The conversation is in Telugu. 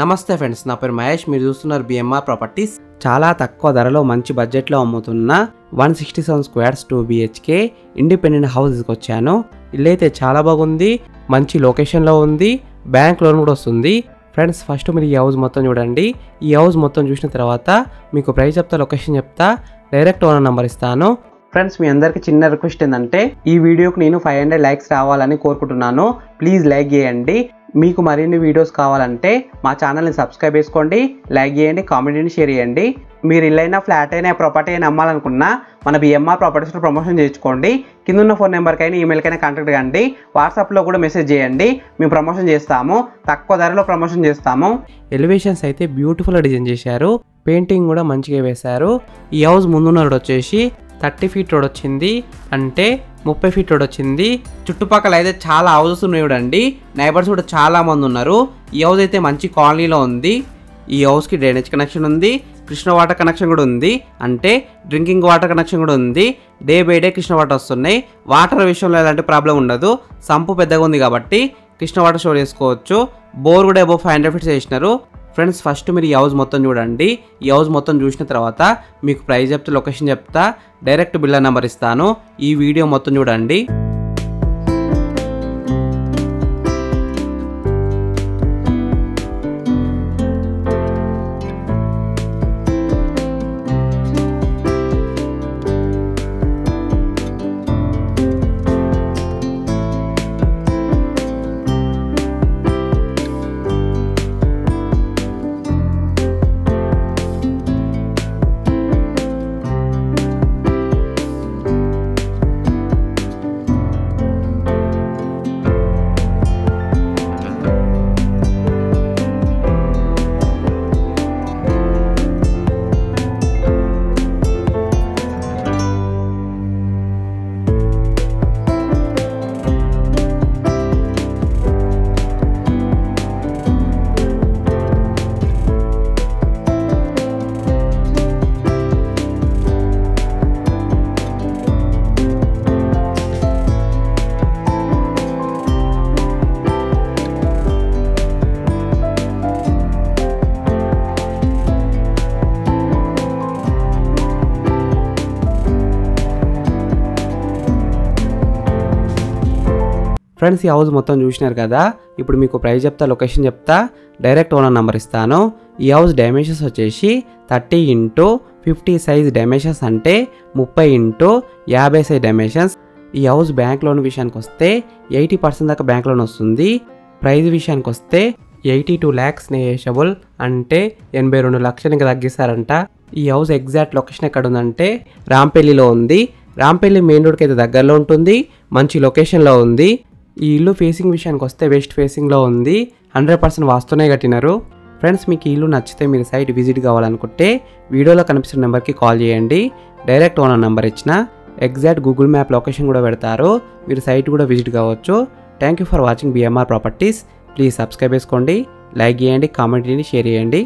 నమస్తే ఫ్రెండ్స్, నా పేరు మహేష్. మీరు చూస్తున్నారు బిఎంఆర్ ప్రాపర్టీస్. చాలా తక్కువ ధరలో మంచి బడ్జెట్లో అమ్ముతున్న 167 స్క్వేర్స్ 2 BHK ఇండిపెండెంట్ హౌస్ తీసుకొచ్చాను. ఇల్లు అయితే చాలా బాగుంది, మంచి లొకేషన్లో ఉంది, బ్యాంక్ లోన్ కూడా వస్తుంది. ఫ్రెండ్స్, ఫస్ట్ మీరు ఈ హౌస్ మొత్తం చూడండి. ఈ హౌస్ మొత్తం చూసిన తర్వాత మీకు ప్రైస్ చెప్తా, లొకేషన్ చెప్తా, డైరెక్ట్ ఓనర్ నెంబర్ ఇస్తాను. ఫ్రెండ్స్, మీ అందరికి చిన్న రిక్వెస్ట్ ఏంటంటే ఈ వీడియోకి నేను 500 లైక్స్ రావాలని కోరుకుంటున్నాను. ప్లీజ్ లైక్ చేయండి. మీకు మరిన్ని వీడియోస్ కావాలంటే మా ఛానల్ని సబ్స్క్రైబ్ చేసుకోండి, లైక్ చేయండి, కామెంట్ని షేర్ చేయండి. మీరు ఇల్లైనా ఫ్లాట్ అయినా ప్రాపర్టీ అయినా అమ్మాలనుకున్నా మన బిఎంఆర్ ప్రాపర్టీస్లో ప్రమోషన్ చేయించుకోండి. కింద ఉన్న ఫోన్ నెంబర్కైనా ఈమెయిల్కైనా కాంటాక్ట్ కండి, వాట్సాప్లో కూడా మెసేజ్ చేయండి. మేము ప్రమోషన్ చేస్తాము, తక్కువ ధరలో ప్రమోషన్ చేస్తాము. ఎలివేషన్స్ అయితే బ్యూటిఫుల్గా డిజైన్ చేశారు, పెయింటింగ్ కూడా మంచిగా వేశారు. ఈ హౌస్ ముందున్న రోడ్ వచ్చేసి 30 ఫీట్ రోడ్ వచ్చింది, అంటే 30 ఫీట్ రోడ్ వచ్చింది. చుట్టుపక్కల అయితే చాలా హౌసెస్ ఉన్నాయి చూడండి, నైబర్స్ కూడా చాలా మంది ఉన్నారు. ఈ హౌస్ అయితే మంచి కాలనీలో ఉంది. ఈ హౌస్కి డ్రైనేజ్ కనెక్షన్ ఉంది, కృష్ణ వాటర్ కనెక్షన్ కూడా ఉంది, అంటే డ్రింకింగ్ వాటర్ కనెక్షన్ కూడా ఉంది. Day by day Krishna water వస్తున్నాయి. వాటర్ విషయంలో ఎలాంటి ప్రాబ్లం ఉండదు, సంపు పెద్దగా ఉంది కాబట్టి కృష్ణ వాటర్ స్టోర్ చేసుకోవచ్చు. బోర్ కూడా అబౌవ్ 500 ఫీట్స్ వేసినారు. ఫ్రెండ్స్, ఫస్ట్ మీరు ఈ హౌస్ మొత్తం చూడండి. ఈ హౌస్ మొత్తం చూసిన తర్వాత మీకు ప్రైస్ చెప్తా, లొకేషన్ చెప్తా, డైరెక్ట్ బిల్లర్ నెంబర్ ఇస్తాను. ఈ వీడియో మొత్తం చూడండి. ఫ్రెండ్స్, ఈ హౌస్ మొత్తం చూసినారు కదా. ఇప్పుడు మీకు ప్రైస్ చెప్తా, లొకేషన్ చెప్తా, డైరెక్ట్ ఓనర్ నెంబర్ ఇస్తాను. ఈ హౌస్ డైమెన్షన్స్ వచ్చేసి 30x50 సైజ్ డైమెన్షన్స్, అంటే 30x50 సైజ్ డైమెన్షన్స్. ఈ హౌస్ బ్యాంక్ లోన్ విషయానికి వస్తే 80% దాకా బ్యాంక్ లోన్ వస్తుంది. ప్రైస్ విషయానికి వస్తే 82 lakhs నెగోషియబుల్, అంటే 82 లక్షలు ఇంకా తగ్గిస్తారంట. ఈ హౌస్ ఎగ్జాక్ట్ లొకేషన్ ఎక్కడ ఉందంటే రాంపల్లిలో ఉంది. రాంపల్లి మెయిన్ రోడ్కి అయితే దగ్గరలో ఉంటుంది, మంచి లొకేషన్లో ఉంది. ఈ ఇల్లు ఫేసింగ్ విషయానికి వస్తే వెస్ట్ ఫేసింగ్లో ఉంది, 100% వాస్తునే కట్టినారు. ఫ్రెండ్స్, మీకు ఈ ఇల్లు నచ్చితే మీరు సైట్ విజిట్ కావాలనుకుంటే వీడియోలో కనిపిస్తున్న నెంబర్కి కాల్ చేయండి. డైరెక్ట్ ఓనర్ నెంబర్ ఇచ్చిన ఎగ్జాక్ట్ గూగుల్ మ్యాప్ లొకేషన్ కూడా పెడతారు, మీరు సైట్ కూడా విజిట్ కావచ్చు. Thank you for watching BMR properties. Please subscribe చేసుకోండి, లైక్ చేయండి, కామెంట్ చేయండి, షేర్ చేయండి.